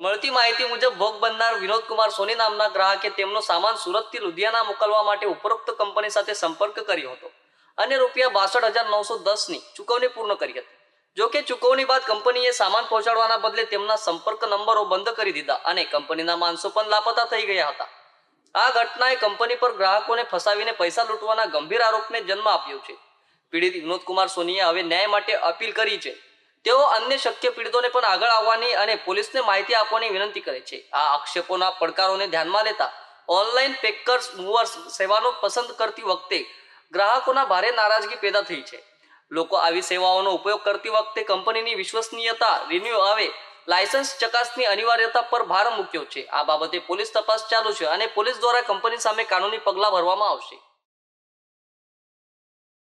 મળતી માહિતી મુજબ ભોગ બનનાર વિનોદ કુમાર સોની નામના ગ્રાહકે તેમનો સામાન સુરતથી લુધિયાના મોકલવા માટે ઉપરોક્ત કંપની સાથે સંપર્ક કર્યો હતો અને ₹62,910ની ચૂકવણી પૂર્ણ કરી હતી. જો કે ચૂકવણી બાદ કંપનીએ સામાન પહોંચાડવાના બદલે તેમના સંપર્ક નંબરો બંધ કરી દીધા અને કંપનીના માણસો પણ લાપતા થઈ ગયા હતા. આ ઘટનાએ કંપની પર ગ્રાહકોને ફસાવીને પૈસા લૂંટવાના ગંભીર આરોપને જન્મ આપ્યો છે. પીડિત વિનોદ કુમાર સોનીએ હવે ન્યાય માટે અપીલ કરી છે. તેઓ અન્ય શક્ય પીડિતોને પણ આગળ આવવાની અને પોલીસને માહિતી આપવાની વિનંતી કરે છે. આ આક્ષેપોના પડકારોને ધ્યાનમાં લેતા ઓનલાઈન પેકર્સ મૂવર્સ સેવાનો પસંદ કરતી વખતે ગ્રાહકોના ભારે નારાજગી પેદા થઈ છે. લોકો આવી સેવાઓનો ઉપયોગ કરતી વખતે કંપનીની વિશ્વસનીયતા રિન્યુ આવે લાયસન્સ ચકાસણી અનિવાર્યતા પર ભાર મૂક્યો છે. આ બાબતે પોલીસ તપાસ ચાલુ છે અને પોલીસ દ્વારા કંપની સામે કાનૂની પગલાં ભરવામાં આવશે.